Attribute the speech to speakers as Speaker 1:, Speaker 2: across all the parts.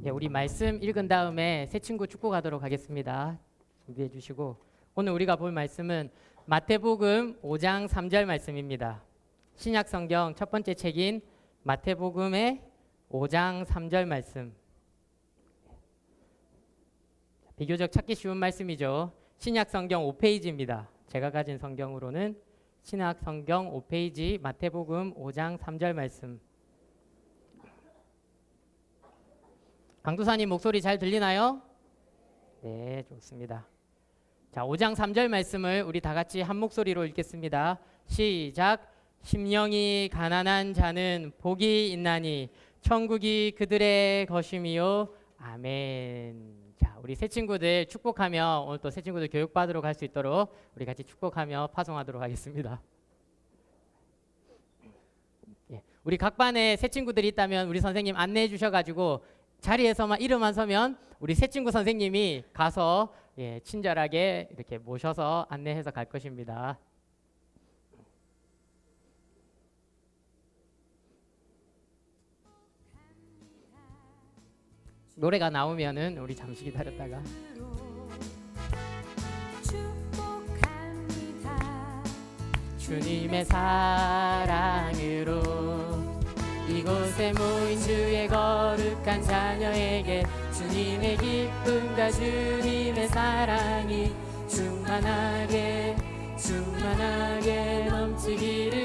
Speaker 1: 예, 우리 말씀 읽은 다음에 새 친구 축구 가도록 하겠습니다. 준비해 주시고 오늘 우리가 볼 말씀은 마태복음 5장 3절 말씀입니다. 신약 성경 첫 번째 책인 마태복음의 5장 3절 말씀. 비교적 찾기 쉬운 말씀이죠. 신약 성경 5페이지입니다. 제가 가진 성경으로는 신약 성경 5페이지 마태복음 5장 3절 말씀. 강도사님 목소리 잘 들리나요? 네, 좋습니다. 자, 5장 3절 말씀을 우리 다 같이 한 목소리로 읽겠습니다. 시작. 심령이 가난한 자는 복이 있나니 천국이 그들의 것임이요. 아멘. 자, 우리 새 친구들 축복하며 오늘 또 새 친구들 교육받으러 갈 수 있도록 우리 같이 축복하며 파송하도록 하겠습니다. 예, 우리 각 반에 새 친구들이 있다면 우리 선생님 안내해 주셔가지고 자리에서만 이름만 서면 우리 새 친구 선생님이 가서 친절하게 이렇게 모셔서 안내해서 갈 것입니다. 노래가 나오면은 우리 잠시 기다렸다가 주님의 사랑으로 이곳에 모인 주의 거룩한 자녀에게 주님의 기쁨과 주님의 사랑이 충만하게 넘치기를.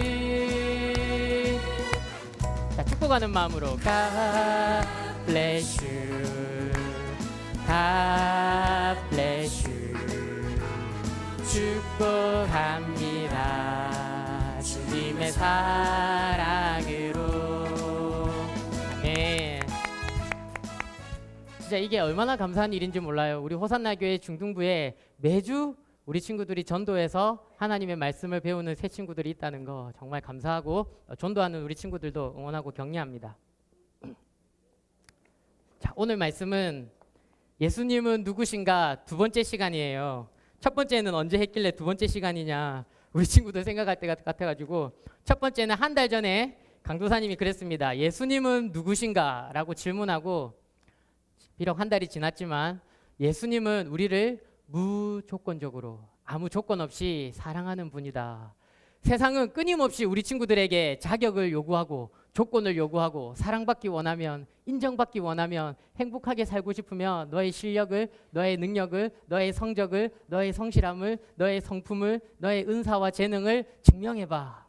Speaker 1: 자, 축복하는 마음으로 God bless you, God bless you. 축복합니다 주님의 사랑으로. 진짜 이게 얼마나 감사한 일인지 몰라요. 우리 호산나 교회 중등부에 매주 우리 친구들이 전도해서 하나님의 말씀을 배우는 새 친구들이 있다는 거 정말 감사하고 전도하는 우리 친구들도 응원하고 격려합니다. 자, 오늘 말씀은 예수님은 누구신가 두 번째 시간이에요. 첫 번째는 언제 했길래 두 번째 시간이냐 우리 친구들 생각할 때 같아가지고 첫 번째는 한 달 전에 강도사님이 그랬습니다. 예수님은 누구신가 라고 질문하고 비록 한 달이 지났지만 예수님은 우리를 무조건적으로 아무 조건 없이 사랑하는 분이다. 세상은 끊임없이 우리 친구들에게 자격을 요구하고 조건을 요구하고 사랑받기 원하면 인정받기 원하면 행복하게 살고 싶으면 너의 실력을 너의 능력을 너의 성적을 너의 성실함을 너의 성품을 너의 은사와 재능을 증명해봐.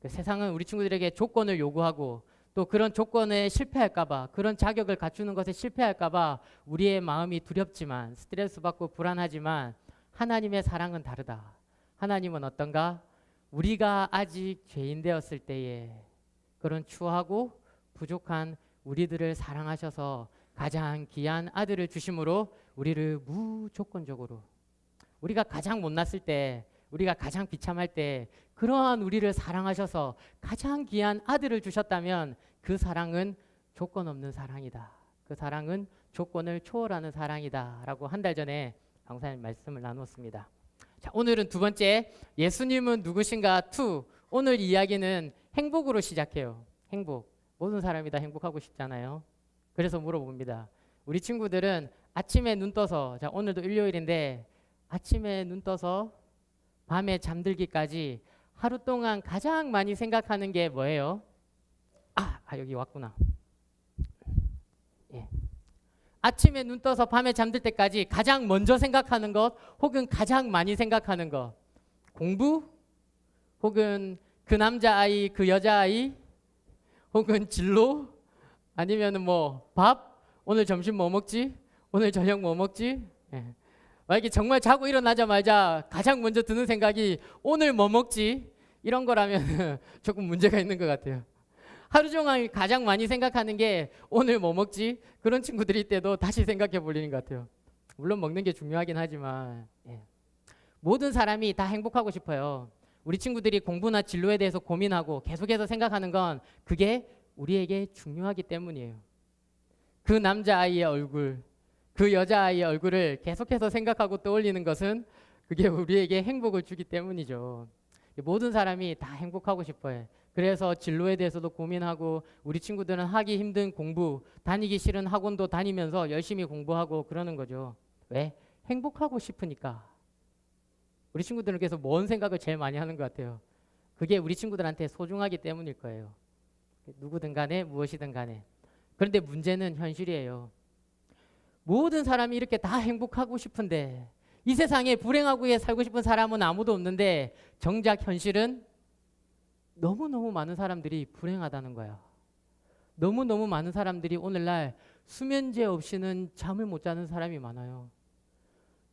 Speaker 1: 세상은 우리 친구들에게 조건을 요구하고 또 그런 조건에 실패할까봐 그런 자격을 갖추는 것에 실패할까봐 우리의 마음이 두렵지만 스트레스 받고 불안하지만 하나님의 사랑은 다르다. 하나님은 어떤가? 우리가 아직 죄인 되었을 때에 그런 추하고 부족한 우리들을 사랑하셔서 가장 귀한 아들을 주심으로 우리를 무조건적으로 우리가 가장 못났을 때 우리가 가장 비참할 때 그러한 우리를 사랑하셔서 가장 귀한 아들을 주셨다면 그 사랑은 조건 없는 사랑이다. 그 사랑은 조건을 초월하는 사랑이다 라고 한 달 전에 강사님 말씀을 나눴습니다. 자, 오늘은 두 번째 예수님은 누구신가 2. 오늘 이야기는 행복으로 시작해요. 행복. 모든 사람이 다 행복하고 싶잖아요. 그래서 물어봅니다. 우리 친구들은 아침에 눈 떠서 자, 오늘도 일요일인데 아침에 눈 떠서 밤에 잠들기까지 하루 동안 가장 많이 생각하는 게 뭐예요? 여기 왔구나. 예. 아침에 눈 떠서 밤에 잠들 때까지 가장 먼저 생각하는 것 혹은 가장 많이 생각하는 것 공부 혹은 그 남자아이 그 여자아이 혹은 진로 아니면 뭐 밥 오늘 점심 뭐 먹지 오늘 저녁 뭐 먹지. 예. 만약에 정말 자고 일어나자마자 가장 먼저 드는 생각이 오늘 뭐 먹지 이런 거라면 조금 문제가 있는 것 같아요. 하루 종일 가장 많이 생각하는 게 오늘 뭐 먹지 그런 친구들이 때도 다시 생각해 보려는 것 같아요. 물론 먹는 게 중요하긴 하지만 모든 사람이 다 행복하고 싶어요. 우리 친구들이 공부나 진로에 대해서 고민하고 계속해서 생각하는 건 그게 우리에게 중요하기 때문이에요. 그 남자아이의 얼굴 그 여자아이의 얼굴을 계속해서 생각하고 떠올리는 것은 그게 우리에게 행복을 주기 때문이죠. 모든 사람이 다 행복하고 싶어요. 그래서 진로에 대해서도 고민하고 우리 친구들은 하기 힘든 공부, 다니기 싫은 학원도 다니면서 열심히 공부하고 그러는 거죠. 왜? 행복하고 싶으니까. 우리 친구들은 그래서 뭔 생각을 제일 많이 하는 것 같아요. 그게 우리 친구들한테 소중하기 때문일 거예요. 누구든 간에 무엇이든 간에. 그런데 문제는 현실이에요. 모든 사람이 이렇게 다 행복하고 싶은데 이 세상에 불행하고 살고 싶은 사람은 아무도 없는데 정작 현실은 너무너무 많은 사람들이 불행하다는 거야. 너무너무 많은 사람들이 오늘날 수면제 없이는 잠을 못 자는 사람이 많아요.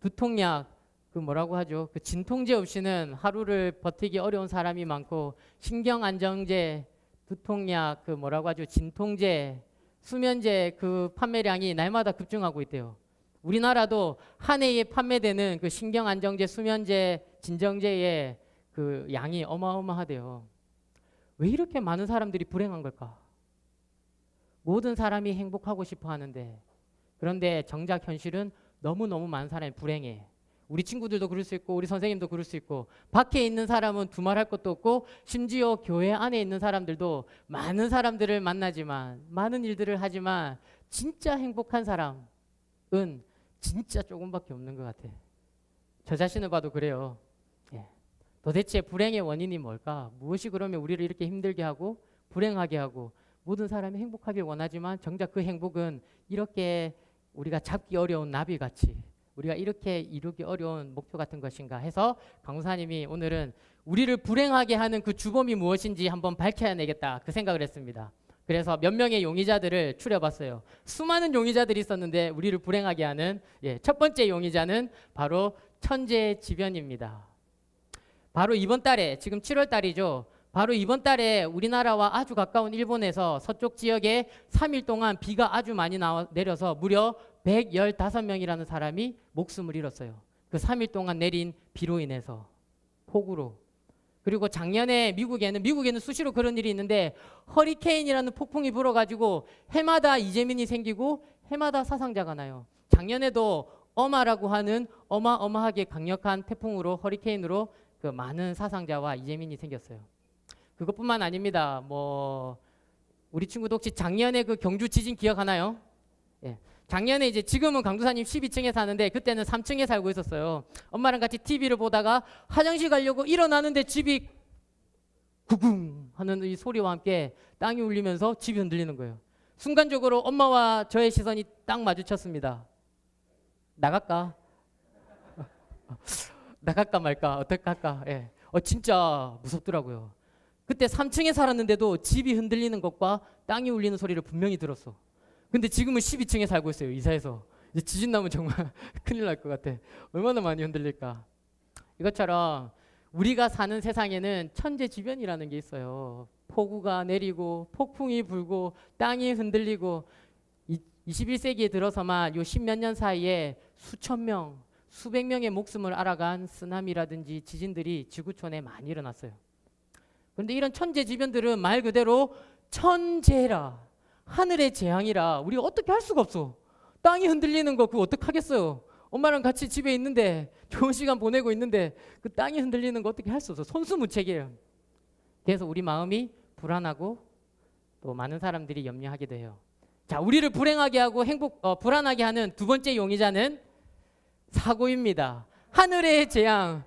Speaker 1: 두통약, 그 뭐라고 하죠? 그 진통제 없이는 하루를 버티기 어려운 사람이 많고 신경안정제, 두통약, 그 뭐라고 하죠? 진통제, 수면제 그 판매량이 날마다 급증하고 있대요. 우리나라도 한 해에 판매되는 그 신경안정제, 수면제, 진정제의 그 양이 어마어마하대요. 왜 이렇게 많은 사람들이 불행한 걸까? 모든 사람이 행복하고 싶어 하는데 그런데 정작 현실은 너무너무 많은 사람이 불행해. 우리 친구들도 그럴 수 있고 우리 선생님도 그럴 수 있고 밖에 있는 사람은 두말할 것도 없고 심지어 교회 안에 있는 사람들도 많은 사람들을 만나지만 많은 일들을 하지만 진짜 행복한 사람은 진짜 조금밖에 없는 것 같아. 저 자신을 봐도 그래요. 예. 도대체 불행의 원인이 뭘까? 무엇이 그러면 우리를 이렇게 힘들게 하고 불행하게 하고 모든 사람이 행복하길 원하지만 정작 그 행복은 이렇게 우리가 잡기 어려운 나비같이 우리가 이렇게 이루기 어려운 목표 같은 것인가 해서 강사님이 오늘은 우리를 불행하게 하는 그 주범이 무엇인지 한번 밝혀내겠다 그 생각을 했습니다. 그래서 몇 명의 용의자들을 추려봤어요. 수많은 용의자들이 있었는데 우리를 불행하게 하는 첫 번째 용의자는 바로 천재지변입니다. 바로 이번 달에 지금 7월 달이죠. 바로 이번 달에 우리나라와 아주 가까운 일본에서 서쪽 지역에 3일 동안 비가 아주 많이 내려서 무려 115명이라는 사람이 목숨을 잃었어요. 그 3일 동안 내린 비로 인해서 폭우로. 그리고 작년에 미국에는 수시로 그런 일이 있는데 허리케인이라는 폭풍이 불어가지고 해마다 이재민이 생기고 해마다 사상자가 나요. 작년에도 어마라고 하는 어마어마하게 강력한 태풍으로 허리케인으로 그 많은 사상자와 이재민이 생겼어요. 그것뿐만 아닙니다. 우리 친구도 혹시 작년에 그 경주 지진 기억하나요? 예. 작년에 이제 지금은 강도사님 12층에 사는데 그때는 3층에 살고 있었어요. 엄마랑 같이 TV를 보다가 화장실 가려고 일어나는데 집이 구궁 하는 이 소리와 함께 땅이 울리면서 집이 흔들리는 거예요. 순간적으로 엄마와 저의 시선이 딱 마주쳤습니다. 나갈까? 나갈까 말까? 어떡할까? 예. 진짜 무섭더라고요. 그때 3층에 살았는데도 집이 흔들리는 것과 땅이 울리는 소리를 분명히 들었어. 근데 지금은 12층에 살고 있어요. 이사해서. 이제 지진 나면 정말 큰일 날 것 같아. 얼마나 많이 흔들릴까. 이것처럼 우리가 사는 세상에는 천재지변이라는 게 있어요. 폭우가 내리고 폭풍이 불고 땅이 흔들리고 21세기에 들어서만 요 10몇 년 사이에 수천 명, 수백 명의 목숨을 앗아간 쓰나미라든지 지진들이 지구촌에 많이 일어났어요. 그런데 이런 천재지변들은 말 그대로 천재라. 하늘의 재앙이라 우리가 어떻게 할 수가 없어. 땅이 흔들리는 거 그거 어떡하겠어요. 엄마랑 같이 집에 있는데 좋은 시간 보내고 있는데 그 땅이 흔들리는 거 어떻게 할 수 없어. 손수무책이에요. 그래서 우리 마음이 불안하고 또 많은 사람들이 염려하게 돼요. 자, 우리를 불행하게 하고 불안하게 하는 두 번째 용의자는 사고입니다. 하늘의 재앙,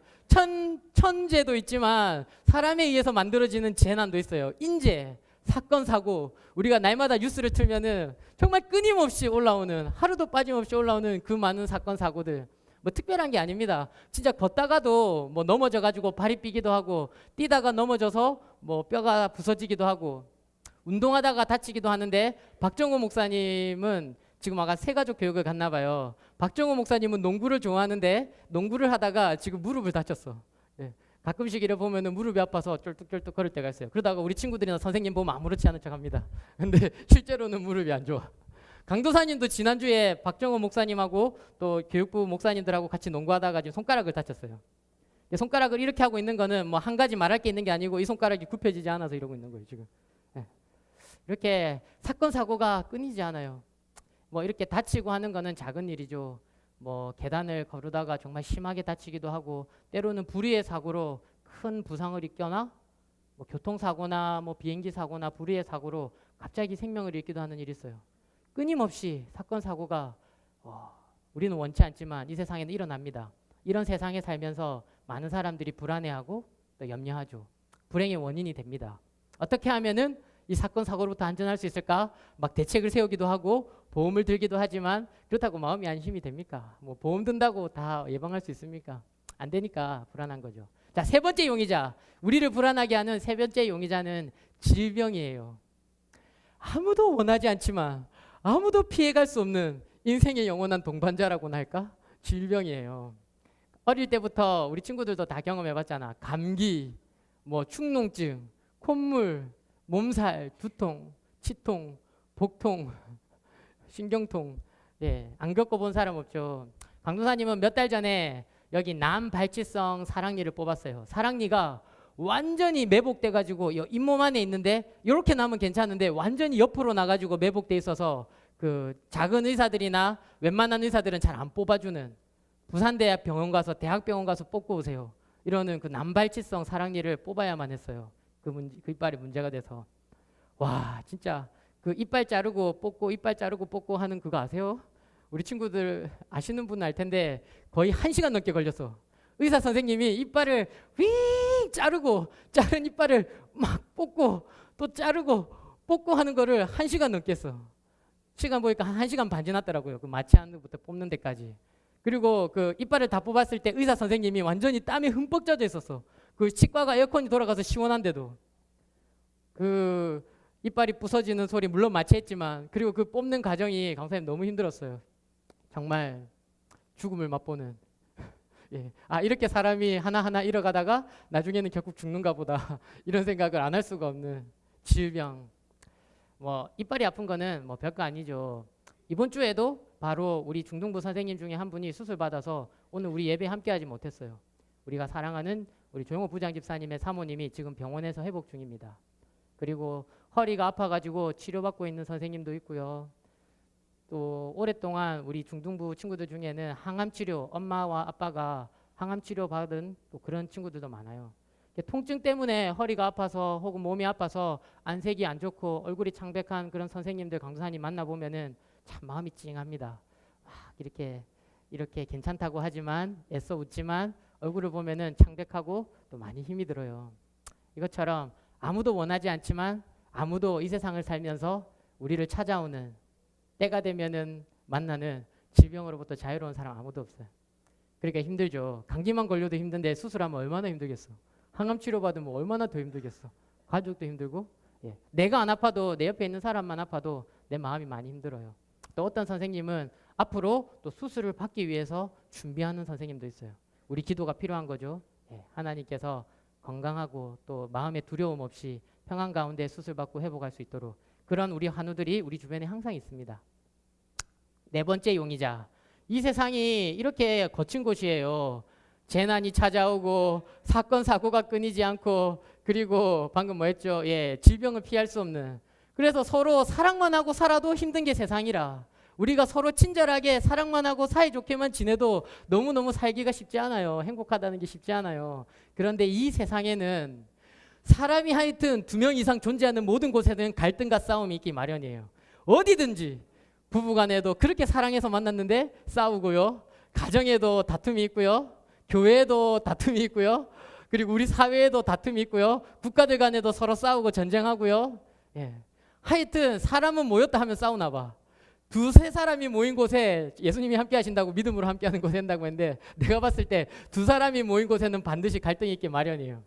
Speaker 1: 천재도 있지만 사람에 의해서 만들어지는 재난도 있어요. 인재, 사건, 사고. 우리가 날마다 뉴스를 틀면은 정말 끊임없이 올라오는 하루도 빠짐없이 올라오는 그 많은 사건, 사고들. 특별한 게 아닙니다. 진짜 걷다가도 넘어져 가지고 발이 삐기도 하고 뛰다가 넘어져서 뼈가 부서지기도 하고 운동하다가 다치기도 하는데 박정호 목사님은 지금 아까 새가족 교육을 갔나 봐요. 박정호 목사님은 농구를 좋아하는데 농구를 하다가 지금 무릎을 다쳤어. 예. 가끔씩 이래 보면은 무릎이 아파서 쫄뚝쫄뚝 걸을 때가 있어요. 그러다가 우리 친구들이나 선생님 보면 아무렇지 않은 척합니다. 근데 실제로는 무릎이 안 좋아. 강도사님도 지난주에 박정호 목사님하고 또 교육부 목사님들하고 같이 농구하다가 지금 손가락을 다쳤어요. 손가락을 이렇게 하고 있는 거는 한 가지 말할 게 있는 게 아니고 이 손가락이 굽혀지지 않아서 이러고 있는 거예요 지금. 예. 이렇게 사건 사고가 끊이지 않아요. 이렇게 다치고 하는 거는 작은 일이죠. 계단을 거르다가 정말 심하게 다치기도 하고 때로는 불의의 사고로 큰 부상을 입거나 뭐 교통사고나 뭐 비행기 사고나 불의의 사고로 갑자기 생명을 잃기도 하는 일이 있어요. 끊임없이 사건 사고가 우리는 원치 않지만 이 세상에는 일어납니다. 이런 세상에 살면서 많은 사람들이 불안해하고 또 염려하죠. 불행의 원인이 됩니다. 어떻게 하면은 이 사건 사고로부터 안전할 수 있을까? 막 대책을 세우기도 하고 보험을 들기도 하지만 그렇다고 마음이 안심이 됩니까? 뭐 보험 든다고 다 예방할 수 있습니까? 안 되니까 불안한 거죠. 자, 세 번째 용의자, 우리를 불안하게 하는 세 번째 용의자는 질병이에요. 아무도 원하지 않지만 아무도 피해갈 수 없는 인생의 영원한 동반자라고나 할까? 질병이에요. 어릴 때부터 우리 친구들도 다 경험해봤잖아. 감기, 뭐 축농증, 콧물, 몸살, 두통, 치통, 복통, 신경통. 예, 안 겪어본 사람 없죠. 강도사님은 몇 달 전에 여기 남발치성 사랑니를 뽑았어요. 사랑니가 완전히 매복돼 가지고 잇몸 안에 있는데 이렇게 나면 괜찮은데 완전히 옆으로 나가지고 매복돼 있어서 그 작은 의사들이나 웬만한 의사들은 잘 안 뽑아주는 부산대학 병원 가서 대학병원 가서 뽑고 오세요. 이러는 그 남발치성 사랑니를 뽑아야만 했어요. 그 이빨이 문제가 돼서. 와, 진짜 그 이빨 자르고 뽑고 이빨 자르고 뽑고 하는 그거 아세요? 우리 친구들 아시는 분은 알 텐데 거의 1시간 넘게 걸렸어. 의사 선생님이 이빨을 휙 자르고 자른 이빨을 막 뽑고 또 자르고 뽑고 하는 거를 1시간 넘게 했어. 시간 보니까 한 1시간 반 지났더라고요. 그 마취 하는부터 뽑는 데까지. 그리고 그 이빨을 다 뽑았을 때 의사 선생님이 완전히 땀에 흠뻑 젖어 있었어. 그 치과가 에어컨이 돌아가서 시원한데도 그 이빨이 부서지는 소리 물론 마취했지만 그리고 그 뽑는 과정이 강사님 너무 힘들었어요. 정말 죽음을 맛보는. 예. 아, 이렇게 사람이 하나하나 잃어가다가 나중에는 결국 죽는가 보다 이런 생각을 안 할 수가 없는 질병. 뭐 이빨이 아픈 거는 뭐 별거 아니죠. 이번 주에도 바로 우리 중등부 선생님 중에 한 분이 수술 받아서 오늘 우리 예배 함께하지 못했어요. 우리가 사랑하는 우리 조용호 부장집사님의 사모님이 지금 병원에서 회복 중입니다. 그리고 허리가 아파가지고 치료받고 있는 선생님도 있고요. 또 오랫동안 우리 중등부 친구들 중에는 항암치료, 엄마와 아빠가 항암치료 받은 또 그런 친구들도 많아요. 통증 때문에 허리가 아파서 혹은 몸이 아파서 안색이 안 좋고 얼굴이 창백한 그런 선생님들, 강도사님 만나보면은 참 마음이 찡합니다. 막 이렇게 괜찮다고 하지만 애써 웃지만 얼굴을 보면은 창백하고 또 많이 힘이 들어요. 이것처럼 아무도 원하지 않지만 아무도 이 세상을 살면서 우리를 찾아오는 때가 되면은 만나는 질병으로부터 자유로운 사람 아무도 없어요. 그러니까 힘들죠. 감기만 걸려도 힘든데 수술하면 얼마나 힘들겠어. 항암 치료 받으면 얼마나 더 힘들겠어. 가족도 힘들고. 예. 내가 안 아파도 내 옆에 있는 사람만 아파도 내 마음이 많이 힘들어요. 또 어떤 선생님은 앞으로 또 수술을 받기 위해서 준비하는 선생님도 있어요. 우리 기도가 필요한 거죠. 예. 하나님께서 건강하고 또 마음의 두려움 없이 평안 가운데 수술 받고 회복할 수 있도록 그런 우리 환우들이 우리 주변에 항상 있습니다. 네 번째 용의자. 이 세상이 이렇게 거친 곳이에요. 재난이 찾아오고 사건 사고가 끊이지 않고 그리고 방금 뭐 했죠? 예, 질병을 피할 수 없는. 그래서 서로 사랑만 하고 살아도 힘든 게 세상이라. 우리가 서로 친절하게 사랑만 하고 사이좋게만 지내도 너무너무 살기가 쉽지 않아요. 행복하다는 게 쉽지 않아요. 그런데 이 세상에는 사람이 하여튼 2명 이상 존재하는 모든 곳에는 갈등과 싸움이 있기 마련이에요. 어디든지 부부간에도 그렇게 사랑해서 만났는데 싸우고요. 가정에도 다툼이 있고요. 교회에도 다툼이 있고요. 그리고 우리 사회에도 다툼이 있고요. 국가들 간에도 서로 싸우고 전쟁하고요. 예. 하여튼 사람은 모였다 하면 싸우나 봐. 2-3사람이 모인 곳에 예수님이 함께 하신다고 믿음으로 함께 하는 곳에 한다고 했는데 내가 봤을 때 2사람이 모인 곳에는 반드시 갈등이 있기 마련이에요.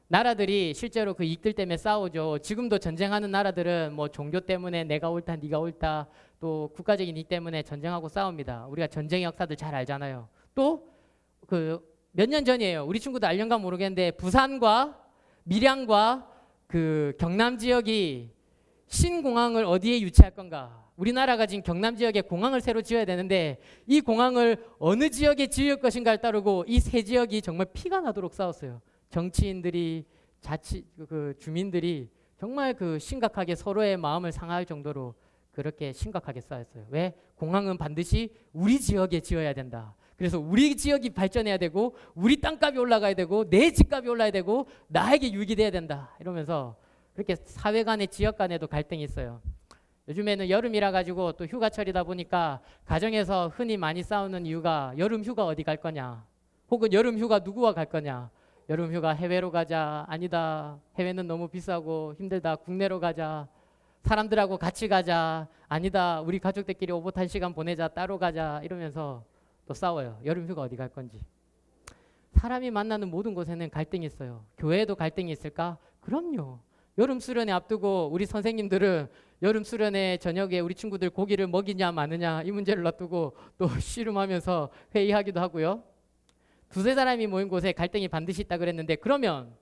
Speaker 1: 나라들이 실제로 그 이익들 때문에 싸우죠. 지금도 전쟁하는 나라들은 뭐 종교 때문에 내가 옳다 네가 옳다 또 국가적인 이익 때문에 전쟁하고 싸웁니다. 우리가 전쟁의 역사들 잘 알잖아요. 또 그 몇 년 전이에요. 우리 친구도 알련가 모르겠는데 부산과 밀양과 그 경남 지역이 신공항을 어디에 유치할 건가. 우리나라가 지금 경남 지역에 공항을 새로 지어야 되는데 이 공항을 어느 지역에 지을 것인가를 따르고 이 세 지역이 정말 피가 나도록 싸웠어요. 정치인들이 그 주민들이 정말 그 심각하게 서로의 마음을 상할 정도로 그렇게 심각하게 싸웠어요. 왜? 공항은 반드시 우리 지역에 지어야 된다. 그래서 우리 지역이 발전해야 되고 우리 땅값이 올라가야 되고 내 집값이 올라야 되고 나에게 유익이 돼야 된다 이러면서 그렇게 사회 간에 지역 간에도 갈등이 있어요. 요즘에는 여름이라 가지고 또 휴가철이다 보니까 가정에서 흔히 많이 싸우는 이유가 여름 휴가 어디 갈 거냐, 혹은 여름 휴가 누구와 갈 거냐. 여름 휴가 해외로 가자, 아니다 해외는 너무 비싸고 힘들다 국내로 가자, 사람들하고 같이 가자, 아니다 우리 가족들끼리 오붓한 시간 보내자 따로 가자 이러면서 또 싸워요. 여름 휴가 어디 갈 건지. 사람이 만나는 모든 곳에는 갈등이 있어요. 교회에도 갈등이 있을까? 그럼요. 여름 수련회 앞두고 우리 선생님들은 여름 수련회 저녁에 우리 친구들 고기를 먹이냐 마느냐 이 문제를 놔두고 또 씨름하면서 회의하기도 하고요. 두세 사람이 모인 곳에 갈등이 반드시 있다 그랬는데, 그러면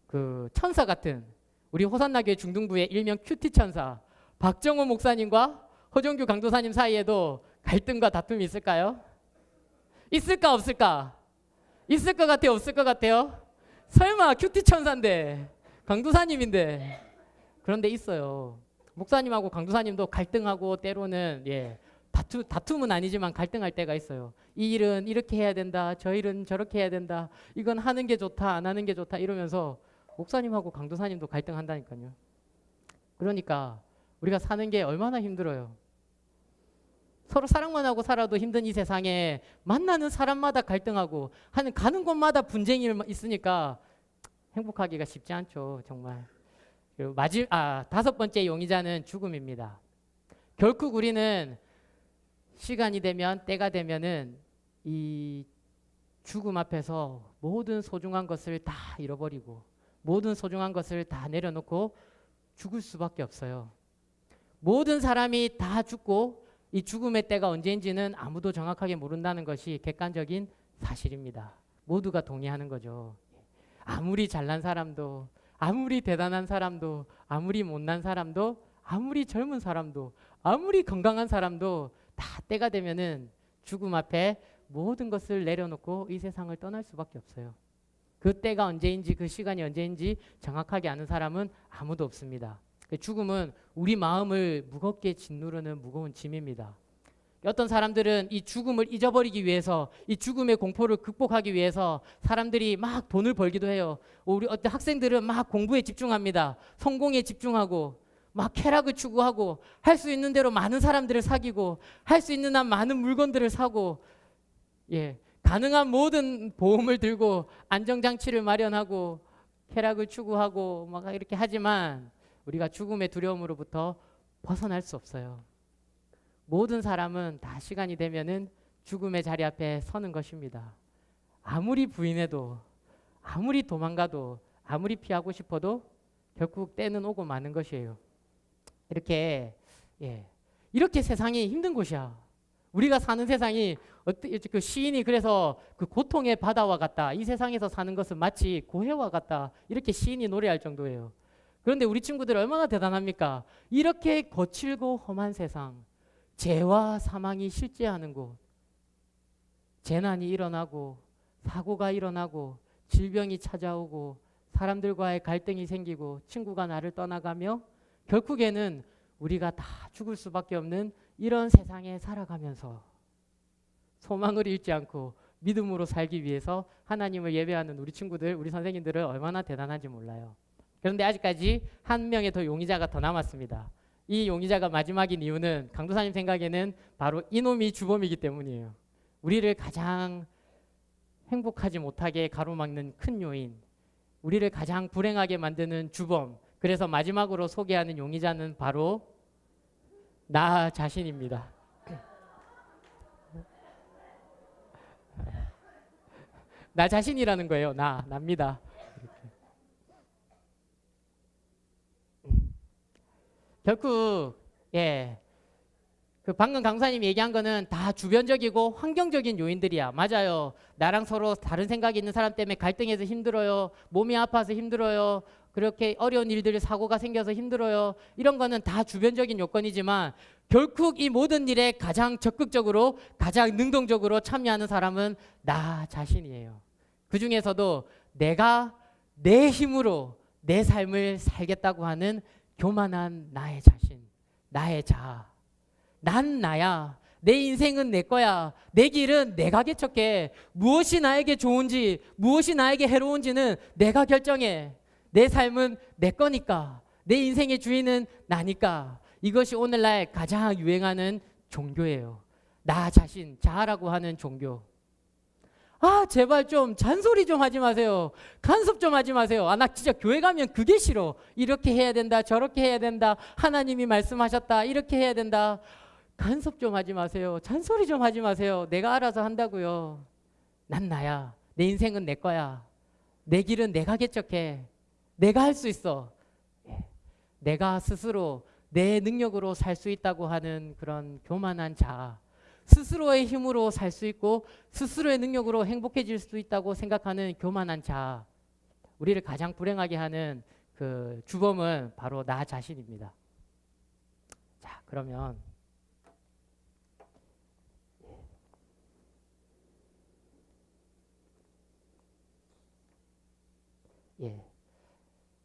Speaker 1: 그 천사 같은 우리 호산나교회 중등부의 일명 큐티 천사 박정호 목사님과 허종규 강도사님 사이에도 갈등과 다툼이 있을까요? 있을까 없을까? 있을 것 같아요, 없을 것 같아요? 설마 큐티 천사인데 강도사님인데. 그런데 있어요. 목사님하고 강도사님도 갈등하고 때로는 다툼은 아니지만 갈등할 때가 있어요. 이 일은 이렇게 해야 된다, 저 일은 저렇게 해야 된다, 이건 하는 게 좋다 안 하는 게 좋다 이러면서 목사님하고 강도사님도 갈등한다니까요. 그러니까 우리가 사는 게 얼마나 힘들어요. 서로 사랑만 하고 살아도 힘든 이 세상에 만나는 사람마다 갈등하고 가는 곳마다 분쟁이 있으니까 행복하기가 쉽지 않죠, 정말. 그리고 다섯 번째 용의자는 죽음입니다. 결국 우리는 시간이 되면, 때가 되면은 이 죽음 앞에서 모든 소중한 것을 다 잃어버리고 모든 소중한 것을 다 내려놓고 죽을 수밖에 없어요. 모든 사람이 다 죽고 이 죽음의 때가 언제인지는 아무도 정확하게 모른다는 것이 객관적인 사실입니다. 모두가 동의하는 거죠. 아무리 잘난 사람도, 아무리 대단한 사람도, 아무리 못난 사람도, 아무리 젊은 사람도, 아무리 건강한 사람도 다 때가 되면은 죽음 앞에 모든 것을 내려놓고 이 세상을 떠날 수밖에 없어요. 그 때가 언제인지, 그 시간이 언제인지 정확하게 아는 사람은 아무도 없습니다. 죽음은 우리 마음을 무겁게 짓누르는 무거운 짐입니다. 어떤 사람들은 이 죽음을 잊어버리기 위해서, 이 죽음의 공포를 극복하기 위해서 사람들이 막 돈을 벌기도 해요. 우리 어떤 학생들은 막 공부에 집중합니다. 성공에 집중하고 막 쾌락을 추구하고 할 수 있는 대로 많은 사람들을 사귀고 할 수 있는 한 많은 물건들을 사고 가능한 모든 보험을 들고 안정장치를 마련하고 쾌락을 추구하고 막 이렇게 하지만 우리가 죽음의 두려움으로부터 벗어날 수 없어요. 모든 사람은 다 시간이 되면은 죽음의 자리 앞에 서는 것입니다. 아무리 부인해도, 아무리 도망가도, 아무리 피하고 싶어도 결국 때는 오고 마는 것이에요. 이렇게 세상이 힘든 곳이야. 우리가 사는 세상이 그 시인이 그래서 그 고통의 바다와 같다, 이 세상에서 사는 것은 마치 고해와 같다, 이렇게 시인이 노래할 정도예요. 그런데 우리 친구들 얼마나 대단합니까? 이렇게 거칠고 험한 세상, 재와 사망이 실제하는 곳, 재난이 일어나고 사고가 일어나고 질병이 찾아오고 사람들과의 갈등이 생기고 친구가 나를 떠나가며 결국에는 우리가 다 죽을 수밖에 없는 이런 세상에 살아가면서 소망을 잃지 않고 믿음으로 살기 위해서 하나님을 예배하는 우리 친구들, 우리 선생님들은 얼마나 대단한지 몰라요. 그런데 아직까지 한 명의 더 용의자가 더 남았습니다. 이 용의자가 마지막인 이유는 강도사님 생각에는 바로 이놈이 주범이기 때문이에요. 우리를 가장 행복하지 못하게 가로막는 큰 요인, 우리를 가장 불행하게 만드는 주범. 그래서 마지막으로 소개하는 용의자는 바로 나 자신입니다. 나 자신이라는 거예요. 납니다. 결국 그 방금 강사님이 얘기한 거는 다 주변적이고 환경적인 요인들이야. 맞아요. 나랑 서로 다른 생각이 있는 사람 때문에 갈등해서 힘들어요. 몸이 아파서 힘들어요. 그렇게 어려운 일들이 사고가 생겨서 힘들어요. 이런 거는 다 주변적인 요건이지만 결국 이 모든 일에 가장 적극적으로, 가장 능동적으로 참여하는 사람은 나 자신이에요. 그 중에서도 내가 내 힘으로 내 삶을 살겠다고 하는 교만한 나의 자신, 나의 자아. 난 나야. 내 인생은 내 거야. 내 길은 내가 개척해. 무엇이 나에게 좋은지, 무엇이 나에게 해로운지는 내가 결정해. 내 삶은 내 거니까. 내 인생의 주인은 나니까. 이것이 오늘날 가장 유행하는 종교예요. 나 자신, 자아라고 하는 종교. 아, 제발 좀 잔소리 좀 하지 마세요. 간섭 좀 하지 마세요. 아, 나 진짜 교회 가면 그게 싫어. 이렇게 해야 된다, 저렇게 해야 된다. 하나님이 말씀하셨다, 이렇게 해야 된다. 간섭 좀 하지 마세요. 잔소리 좀 하지 마세요. 내가 알아서 한다고요. 난 나야. 내 인생은 내 거야. 내 길은 내가 개척해. 내가 할 수 있어. 내가 스스로 내 능력으로 살 수 있다고 하는 그런 교만한 자아. 스스로의 힘으로 살 수 있고 스스로의 능력으로 행복해질 수 있다고 생각하는 교만한 자아. 우리를 가장 불행하게 하는 그 주범은 바로 나 자신입니다. 자, 그러면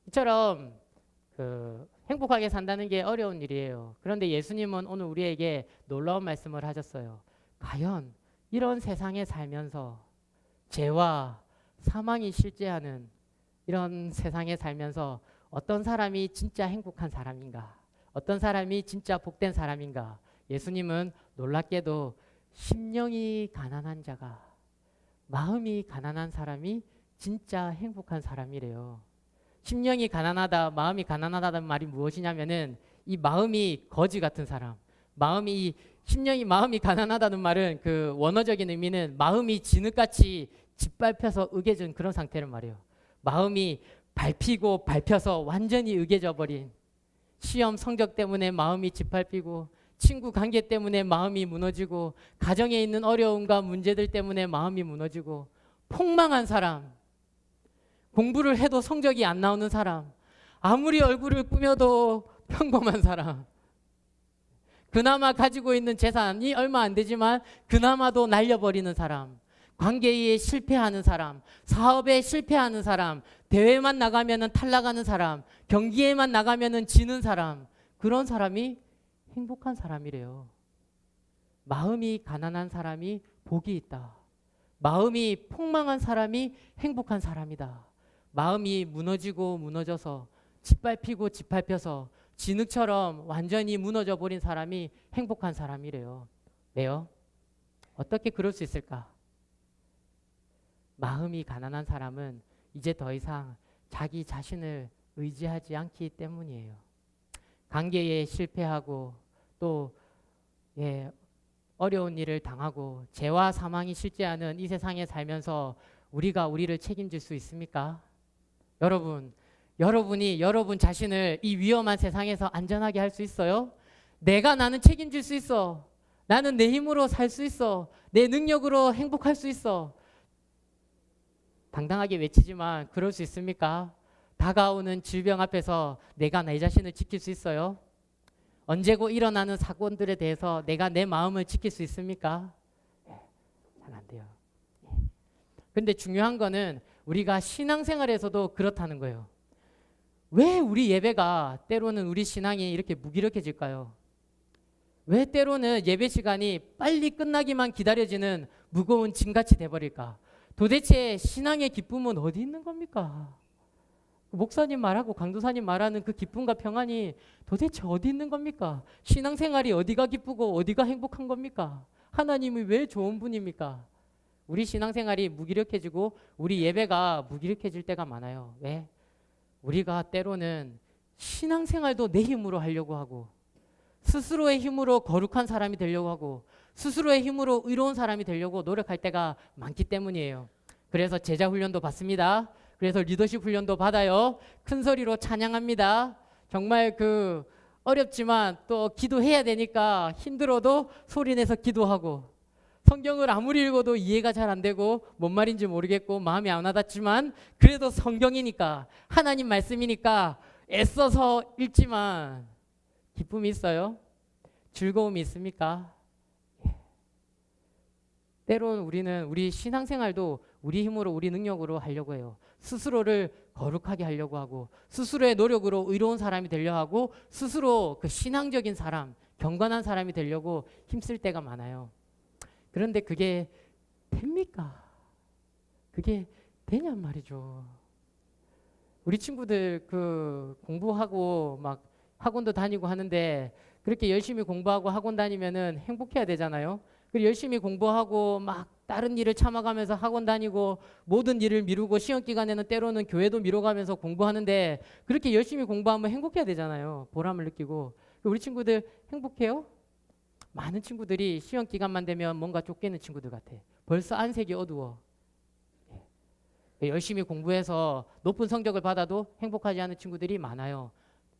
Speaker 1: 이처럼 행복하게 산다는 게 어려운 일이에요. 그런데 예수님은 오늘 우리에게 놀라운 말씀을 하셨어요. 과연 이런 세상에 살면서 죄와 사망이 실제하는 이런 세상에 살면서 어떤 사람이 진짜 행복한 사람인가? 어떤 사람이 진짜 복된 사람인가? 예수님은 놀랍게도 심령이 가난한 자가, 마음이 가난한 사람이 진짜 행복한 사람이래요. 심령이 가난하다, 마음이 가난하다는 말이 무엇이냐면은 이 마음이 거지 같은 사람, 마음이 가난하다는 말은 그 원어적인 의미는 마음이 진흙같이 짓밟혀서 으개진 그런 상태를 말해요. 마음이 밟혀서 완전히 으개져 버린, 시험 성적 때문에 마음이 짓밟히고 친구 관계 때문에 마음이 무너지고 가정에 있는 어려움과 문제들 때문에 마음이 무너지고 폭망한 사람, 공부를 해도 성적이 안 나오는 사람, 아무리 얼굴을 꾸며도 평범한 사람, 그나마 가지고 있는 재산이 얼마 안 되지만 그나마도 날려버리는 사람, 관계에 실패하는 사람, 사업에 실패하는 사람, 대회만 나가면 탈락하는 사람, 경기에만 나가면 지는 사람, 그런 사람이 행복한 사람이래요. 마음이 가난한 사람이 복이 있다. 마음이 폭망한 사람이 행복한 사람이다. 마음이 무너져서 짓밟혀서 진흙처럼 완전히 무너져 버린 사람이 행복한 사람이래요. 왜요? 어떻게 그럴 수 있을까? 마음이 가난한 사람은 이제 더 이상 자기 자신을 의지하지 않기 때문이에요. 관계에 실패하고 또 어려운 일을 당하고 죄와 사망이 실제하는 이 세상에 살면서 우리가 우리를 책임질 수 있습니까? 여러분이 여러분 자신을 이 위험한 세상에서 안전하게 할 수 있어요? 나는 책임질 수 있어. 나는 내 힘으로 살 수 있어. 내 능력으로 행복할 수 있어. 당당하게 외치지만 그럴 수 있습니까? 다가오는 질병 앞에서 내가 내 자신을 지킬 수 있어요? 언제고 일어나는 사건들에 대해서 내가 내 마음을 지킬 수 있습니까? 잘 안 돼요. 근데 중요한 거는 우리가 신앙생활에서도 그렇다는 거예요. 왜 우리 예배가 때로는 우리 신앙이 이렇게 무기력해질까요? 왜 때로는 예배 시간이 빨리 끝나기만 기다려지는 무거운 짐같이 돼버릴까? 도대체 신앙의 기쁨은 어디 있는 겁니까? 목사님 말하고 강도사님 말하는 그 기쁨과 평안이 도대체 어디 있는 겁니까? 신앙생활이 어디가 기쁘고 어디가 행복한 겁니까? 하나님이 왜 좋은 분입니까? 우리 신앙생활이 무기력해지고 우리 예배가 무기력해질 때가 많아요. 왜? 우리가 때로는 신앙생활도 내 힘으로 하려고 하고 스스로의 힘으로 거룩한 사람이 되려고 하고 스스로의 힘으로 의로운 사람이 되려고 노력할 때가 많기 때문이에요. 그래서 제자 훈련도 받습니다. 그래서 리더십 훈련도 받아요. 큰 소리로 찬양합니다. 정말 어렵지만 또 기도해야 되니까 힘들어도 소리내서 기도하고 성경을 아무리 읽어도 이해가 잘 안 되고 뭔 말인지 모르겠고 마음이 안 와닿지만 그래도 성경이니까 하나님 말씀이니까 애써서 읽지만 기쁨이 있어요? 즐거움이 있습니까? 때로는 우리는 우리 신앙생활도 우리 힘으로 우리 능력으로 하려고 해요. 스스로를 거룩하게 하려고 하고 스스로의 노력으로 의로운 사람이 되려 하고 스스로 그 신앙적인 사람, 경건한 사람이 되려고 힘쓸 때가 많아요. 그런데 그게 됩니까? 그게 되냔 말이죠. 우리 친구들 그 공부하고 막 학원도 다니고 하는데 그렇게 열심히 공부하고 학원 다니면은 행복해야 되잖아요. 그리고 열심히 공부하고 막 다른 일을 참아가면서 학원 다니고 모든 일을 미루고 시험 기간에는 때로는 교회도 미뤄가면서 공부하는데 그렇게 열심히 공부하면 행복해야 되잖아요. 보람을 느끼고. 우리 친구들 행복해요? 많은 친구들이 시험 기간만 되면 뭔가 쫓기는 친구들 같아. 벌써 안색이 어두워. 열심히 공부해서 높은 성적을 받아도 행복하지 않은 친구들이 많아요.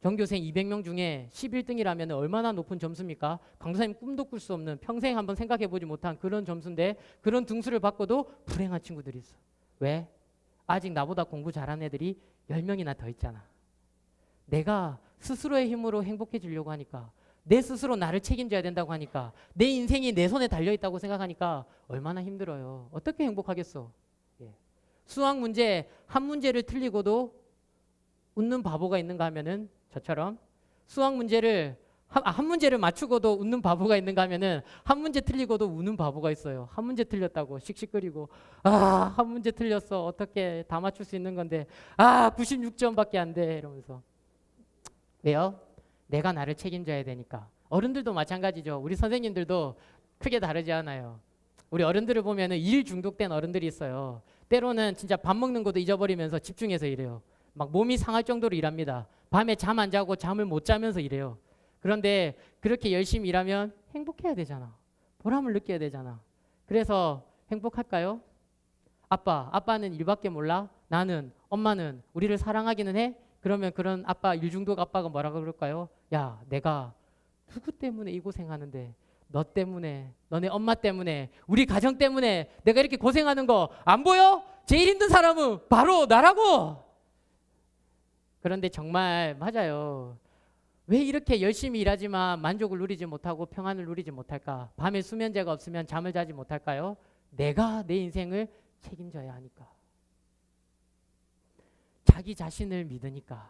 Speaker 1: 전교생 200명 중에 11등이라면 얼마나 높은 점수입니까? 강도사님 꿈도 꿀 수 없는 평생 한번 생각해보지 못한 그런 점수인데 그런 등수를 받고도 불행한 친구들이 있어. 왜? 아직 나보다 공부 잘하는 애들이 10명이나 더 있잖아. 내가 스스로의 힘으로 행복해지려고 하니까 내 스스로 나를 책임져야 된다고 하니까 내 인생이 내 손에 달려있다고 생각하니까 얼마나 힘들어요. 어떻게 행복하겠어? 수학 문제 한 문제를 틀리고도 웃는 바보가 있는가 하면은 저처럼 수학 문제를 한 문제를 맞추고도 웃는 바보가 있는가 하면은 한 문제 틀리고도 우는 바보가 있어요. 한 문제 틀렸다고 씩씩거리고 한 문제 틀렸어. 어떻게 다 맞출 수 있는 건데 96점밖에 안 돼 이러면서. 왜요? 내가 나를 책임져야 되니까. 어른들도 마찬가지죠. 우리 선생님들도 크게 다르지 않아요. 우리 어른들을 보면은 일 중독된 어른들이 있어요. 때로는 진짜 밥 먹는 것도 잊어버리면서 집중해서 일해요. 막 몸이 상할 정도로 일합니다. 밤에 잠 안 자고 잠을 못 자면서 일해요. 그런데 그렇게 열심히 일하면 행복해야 되잖아. 보람을 느껴야 되잖아. 그래서 행복할까요? 아빠는 일밖에 몰라? 나는, 엄마는 우리를 사랑하기는 해? 그러면 그런 아빠, 일중독 아빠가 뭐라고 그럴까요? 야, 내가 누구 때문에 이 고생하는데 너 때문에, 너네 엄마 때문에, 우리 가정 때문에 내가 이렇게 고생하는 거 안 보여? 제일 힘든 사람은 바로 나라고. 그런데 정말 맞아요. 왜 이렇게 열심히 일하지만 만족을 누리지 못하고 평안을 누리지 못할까? 밤에 수면제가 없으면 잠을 자지 못할까요? 내가 내 인생을 책임져야 하니까. 자기 자신을 믿으니까.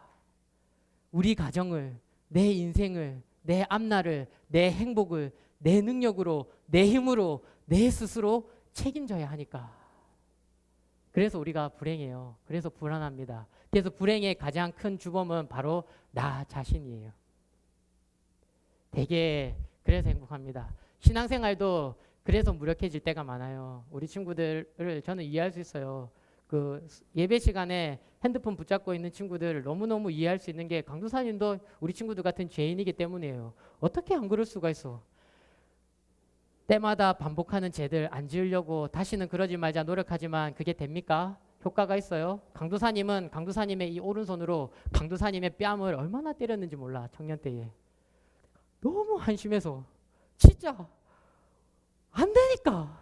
Speaker 1: 우리 가정을, 내 인생을, 내 앞날을, 내 행복을 내 능력으로, 내 힘으로, 내 스스로 책임져야 하니까. 그래서 우리가 불행해요. 그래서 불안합니다. 그래서 불행의 가장 큰 주범은 바로 나 자신이에요. 되게 그래서 행복합니다. 신앙생활도 그래서 무력해질 때가 많아요. 우리 친구들을 저는 이해할 수 있어요. 그 예배 시간에 핸드폰 붙잡고 있는 친구들을 너무너무 이해할 수 있는 게 강도사님도 우리 친구들 같은 죄인이기 때문이에요. 어떻게 안 그럴 수가 있어? 때마다 반복하는 죄들 안 지으려고 다시는 그러지 말자 노력하지만 그게 됩니까? 효과가 있어요. 강도사님은 강도사님의 이 오른손으로 강도사님의 뺨을 얼마나 때렸는지 몰라. 청년 때에. 너무 한심해서 진짜 안 되니까.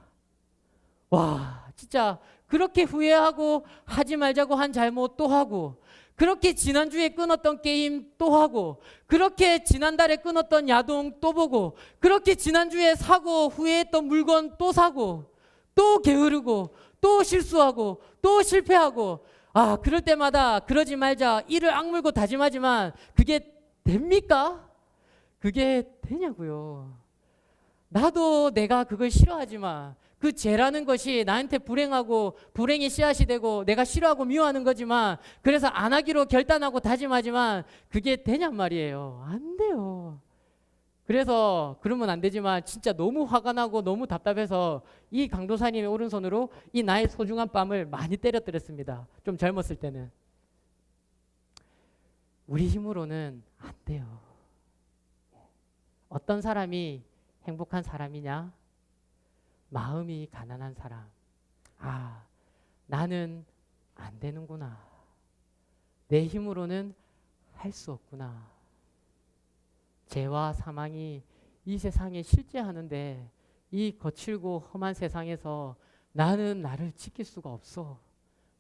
Speaker 1: 와, 진짜 그렇게 후회하고 하지 말자고 한 잘못 또 하고, 그렇게 지난주에 끊었던 게임 또 하고, 그렇게 지난달에 끊었던 야동 또 보고, 그렇게 지난주에 사고 후회했던 물건 또 사고, 또 게으르고, 또 실수하고, 또 실패하고. 그럴 때마다 그러지 말자 이를 악물고 다짐하지만 그게 됩니까? 그게 되냐고요. 나도 내가 그걸 싫어하지만 그 죄라는 것이 나한테 불행하고 불행의 씨앗이 되고 내가 싫어하고 미워하는 거지만, 그래서 안 하기로 결단하고 다짐하지만 그게 되냔 말이에요. 안 돼요. 그래서 그러면 안 되지만 진짜 너무 화가 나고 너무 답답해서 이 강도사님의 오른손으로 이 나의 소중한 뺨을 많이 때려뜨렸습니다. 좀 젊었을 때는. 우리 힘으로는 안 돼요. 어떤 사람이 행복한 사람이냐? 마음이 가난한 사람. 나는 안 되는구나. 내 힘으로는 할 수 없구나. 죄와 사망이 이 세상에 실제하는데 이 거칠고 험한 세상에서 나는 나를 지킬 수가 없어.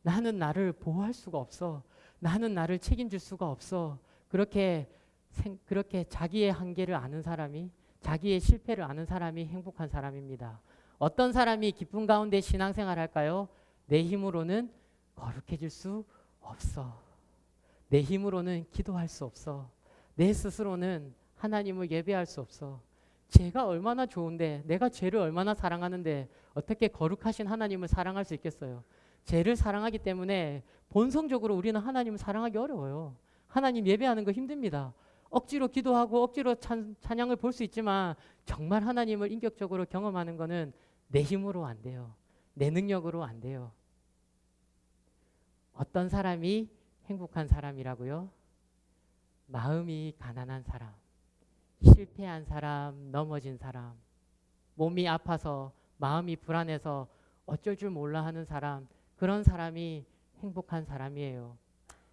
Speaker 1: 나는 나를 보호할 수가 없어. 나는 나를 책임질 수가 없어. 그렇게 자기의 한계를 아는 사람이, 자기의 실패를 아는 사람이 행복한 사람입니다. 어떤 사람이 기쁨 가운데 신앙생활 할까요? 내 힘으로는 거룩해질 수 없어. 내 힘으로는 기도할 수 없어. 내 스스로는 하나님을 예배할 수 없어. 죄가 얼마나 좋은데, 내가 죄를 얼마나 사랑하는데 어떻게 거룩하신 하나님을 사랑할 수 있겠어요? 죄를 사랑하기 때문에 본성적으로 우리는 하나님을 사랑하기 어려워요. 하나님 예배하는 거 힘듭니다. 억지로 기도하고 억지로 찬양을 볼 수 있지만 정말 하나님을 인격적으로 경험하는 거는 내 힘으로 안 돼요. 내 능력으로 안 돼요. 어떤 사람이 행복한 사람이라고요? 마음이 가난한 사람, 실패한 사람, 넘어진 사람, 몸이 아파서 마음이 불안해서 어쩔 줄 몰라 하는 사람, 그런 사람이 행복한 사람이에요.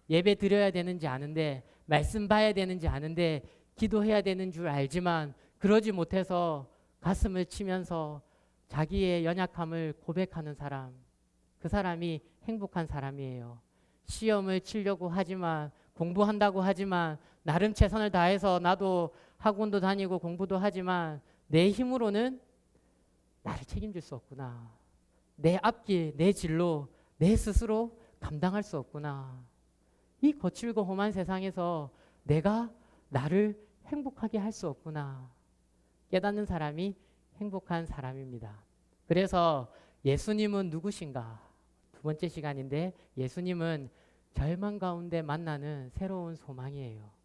Speaker 1: 예배 드려야 되는지 아는데, 말씀 봐야 되는지 아는데, 기도해야 되는 줄 알지만 그러지 못해서 가슴을 치면서 자기의 연약함을 고백하는 사람, 그 사람이 행복한 사람이에요. 시험을 치려고 하지만, 공부한다고 하지만, 나름 최선을 다해서 나도 학원도 다니고 공부도 하지만 내 힘으로는 나를 책임질 수 없구나. 내 앞길, 내 진로, 내 스스로 감당할 수 없구나. 이 거칠고 험한 세상에서 내가 나를 행복하게 할 수 없구나. 깨닫는 사람이 행복한 사람입니다. 그래서 예수님은 누구신가? 두 번째 시간인데, 예수님은 절망 가운데 만나는 새로운 소망이에요.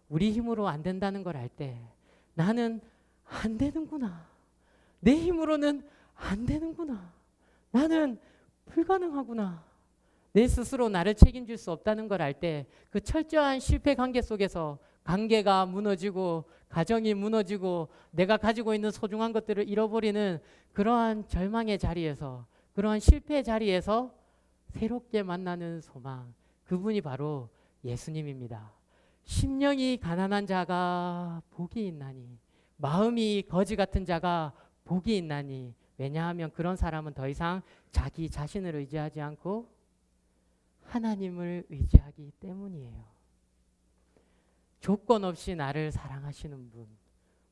Speaker 1: 우리 힘으로 안 된다는 걸 알 때 나는 안 되는구나. 내 힘으로는 안 되는구나. 나는 불가능하구나. 내 스스로 나를 책임질 수 없다는 걸 알 때 그 철저한 실패 관계 속에서 관계가 무너지고 가정이 무너지고 내가 가지고 있는 소중한 것들을 잃어버리는 그러한 절망의 자리에서, 그러한 실패의 자리에서 새롭게 만나는 소망, 그분이 바로 예수님입니다. 심령이 가난한 자가 복이 있나니, 마음이 거지 같은 자가 복이 있나니. 왜냐하면 그런 사람은 더 이상 자기 자신을 의지하지 않고 하나님을 의지하기 때문이에요. 조건 없이 나를 사랑하시는 분,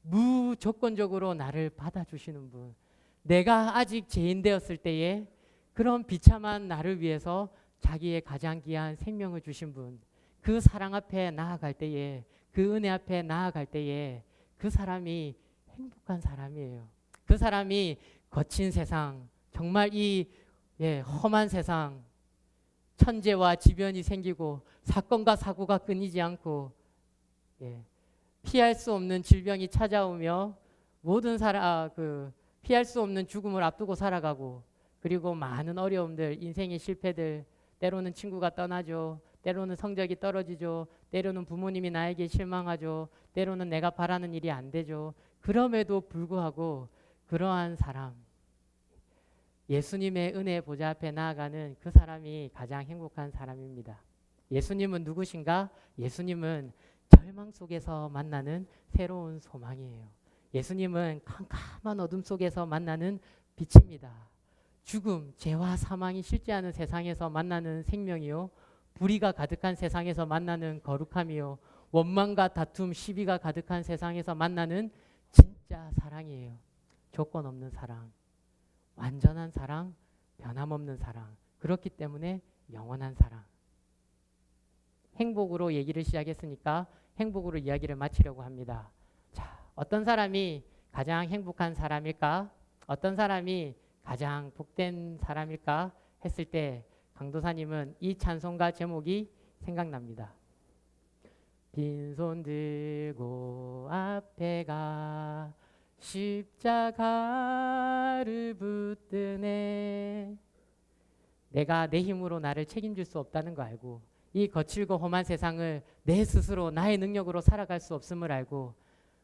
Speaker 1: 무조건적으로 나를 받아주시는 분, 내가 아직 죄인 되었을 때에 그런 비참한 나를 위해서 자기의 가장 귀한 생명을 주신 분, 그 사랑 앞에 나아갈 때에, 그 은혜 앞에 나아갈 때에 그 사람이 행복한 사람이에요. 그 사람이 거친 세상, 정말 이 험한 세상, 천재와 지변이 생기고 사건과 사고가 끊이지 않고 피할 수 없는 질병이 찾아오며 모든 피할 수 없는 죽음을 앞두고 살아가고, 그리고 많은 어려움들, 인생의 실패들, 때로는 친구가 떠나죠. 때로는 성적이 떨어지죠. 때로는 부모님이 나에게 실망하죠. 때로는 내가 바라는 일이 안 되죠. 그럼에도 불구하고 그러한 사람, 예수님의 은혜 보좌 앞에 나아가는 그 사람이 가장 행복한 사람입니다. 예수님은 누구신가? 예수님은 절망 속에서 만나는 새로운 소망이에요. 예수님은 캄캄한 어둠 속에서 만나는 빛입니다. 죽음, 죄와 사망이 실제하는 세상에서 만나는 생명이요, 불의가 가득한 세상에서 만나는 거룩함이요, 원망과 다툼, 시비가 가득한 세상에서 만나는 진짜 사랑이에요. 조건 없는 사랑, 완전한 사랑, 변함없는 사랑, 그렇기 때문에 영원한 사랑. 행복으로 얘기를 시작했으니까 행복으로 이야기를 마치려고 합니다. 자, 어떤 사람이 가장 행복한 사람일까? 어떤 사람이 가장 복된 사람일까 했을 때 강도사님은 이 찬송가 제목이 생각납니다. 빈손 들고 앞에 가 십자가를 붙드네. 내가 내 힘으로 나를 책임질 수 없다는 거 알고, 이 거칠고 험한 세상을 내 스스로 나의 능력으로 살아갈 수 없음을 알고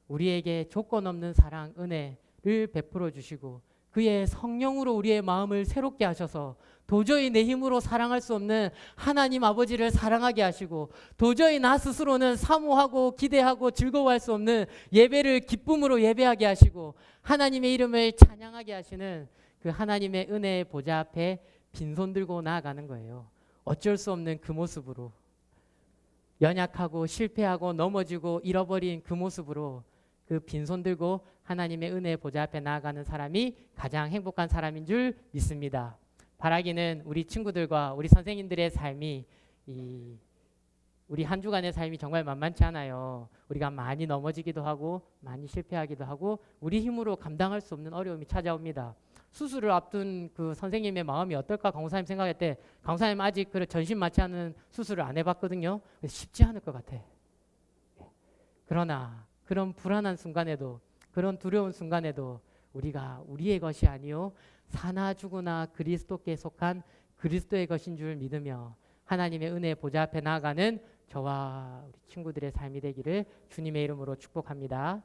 Speaker 1: 우리에게 조건 없는 사랑, 은혜를 베풀어 주시고 그의 성령으로 우리의 마음을 새롭게 하셔서 도저히 내 힘으로 사랑할 수 없는 하나님 아버지를 사랑하게 하시고, 도저히 나 스스로는 사모하고 기대하고 즐거워할 수 없는 예배를 기쁨으로 예배하게 하시고 하나님의 이름을 찬양하게 하시는 그 하나님의 은혜의 보좌 앞에 빈손 들고 나아가는 거예요. 어쩔 수 없는 그 모습으로, 연약하고 실패하고 넘어지고 잃어버린 그 모습으로 그 빈손 들고 하나님의 은혜의 보좌 앞에 나아가는 사람이 가장 행복한 사람인 줄 믿습니다. 바라기는 우리 친구들과 우리 선생님들의 삶이 이 우리 한 주간의 삶이 정말 만만치 않아요. 우리가 많이 넘어지기도 하고 많이 실패하기도 하고 우리 힘으로 감당할 수 없는 어려움이 찾아옵니다. 수술을 앞둔 그 선생님의 마음이 어떨까 강사님 생각할 때 강사님 아직 그 전신 마취 하는 수술을 안 해봤거든요. 쉽지 않을 것 같아. 그러나 그런 불안한 순간에도 그런 두려운 순간에도 우리가 우리의 것이 아니요 사나 죽으나 그리스도께 속한 그리스도의 것인 줄 믿으며 하나님의 은혜 보좌 앞에 나아가는 저와 우리 친구들의 삶이 되기를 주님의 이름으로 축복합니다.